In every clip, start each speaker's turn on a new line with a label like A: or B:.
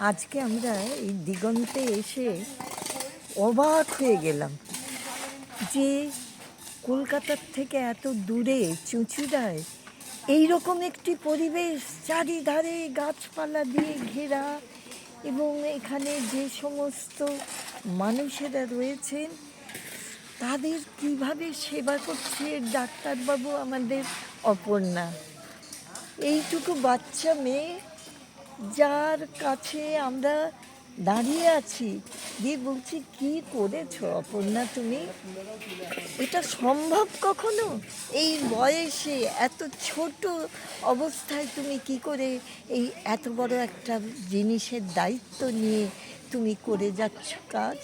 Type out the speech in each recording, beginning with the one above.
A: আজকে আমরা এই দিগন্তে এসে অবাক হয়ে গেলাম যে কলকাতার থেকে এত দূরে চুঁচুড়ায় এইরকম একটি পরিবেশ, চারিধারে গাছপালা দিয়ে ঘেরা, এবং এখানে যে সমস্ত মানুষেরা রয়েছেন তাদের কিভাবে সেবা করছে ডাক্তারবাবু আমাদের অপর্ণা। এইটুকু বাচ্চা মেয়ে যার কাছে আমরা দাঁড়িয়ে আছি, দিয়ে বলছি কি করেছো অপর্ণা তুমি? এটা সম্ভব কখনো? এই বয়সে এত ছোট অবস্থায় তুমি কি করে এই এত বড় একটা জিনিসের দায়িত্ব নিয়ে তুমি করে যাচ্ছ কাজ?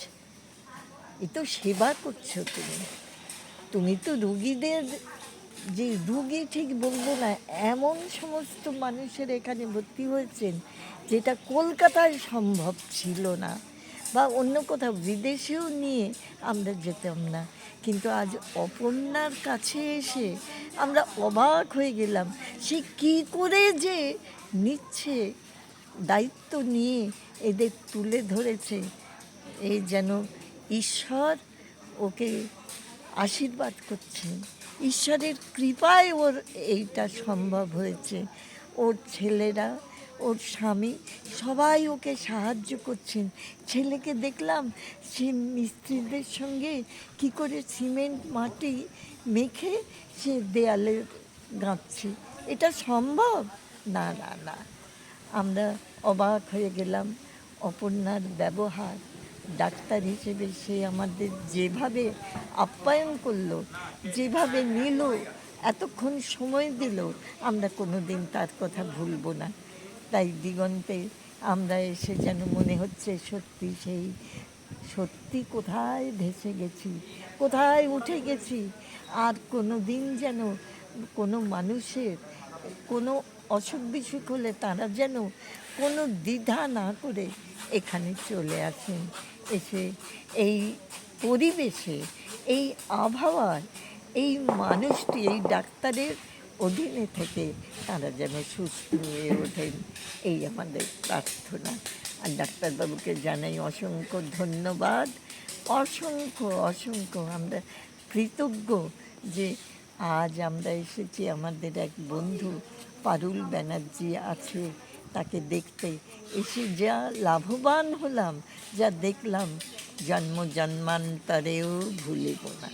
A: এ তো সেবা করছো তুমি। তুমি তো রুগীদের, যে রুগী ঠিক বলবো না, এমন সমস্ত মানুষের এখানে ভর্তি হয়েছেন যেটা কলকাতায় সম্ভব ছিল না, বা অন্য কোথাও বিদেশেও নিয়ে আমরা যেতাম না। কিন্তু আজ অপর্ণার কাছে এসে আমরা অবাক হয়ে গেলাম, সে কী করে যে নিচ্ছে, দায়িত্ব নিয়ে এদের তুলে ধরেছে। এই যেন ঈশ্বর ওকে আশীর্বাদ করছেন, ঈশ্বরের কৃপায় ওর এইটা সম্ভব হয়েছে। ওর ছেলেরা, ওর স্বামী সবাই ওকে সাহায্য করছেন। ছেলেকে দেখলাম সে মিস্ত্রিদের সঙ্গে কি করে সিমেন্ট মাটি মেখে সে দেয়ালে গাঁথছে। এটা সম্ভব? না না না। আমরা অবাক হয়ে গেলাম অপর্ণার ব্যবহার। ডাক্তার হিসেবে সে আমাদের যেভাবে আপ্যায়ন করলো, যেভাবে নিল, এতক্ষণ সময় দিল, আমরা কোনো দিন তার কথা ভুলব না। তাই দিগন্তে আমরা এসে যেন মনে হচ্ছে সত্যি সেই সত্যি কোথায় ভেসে গেছি, কোথায় উঠে গেছি। আর কোনো দিন যেন কোনো মানুষের কোনো অসুখ বিসুখ হলে তারা যেন কোনো দ্বিধা না করে এখানে চলে আসেন, এসে এই পরিবেশে, এই আবহাওয়ায় এই মানুষটি, এই ডাক্তারের অধীনে থেকে তারা যেন সুস্থ হয়ে ওঠেন, এই আমাদের প্রার্থনা। আর ডাক্তারবাবুকে জানাই অসংখ্য ধন্যবাদ, অসংখ্য অসংখ্য। আমরা কৃতজ্ঞ যে আজ আমরা এসেছি, আমাদের এক বন্ধু পারুল ব্যানার্জি আছে, তাকে দেখতে এসে যা লাভবান হলাম, যা দেখলাম, জন্ম জন্মান্তরেও ভুলিব না।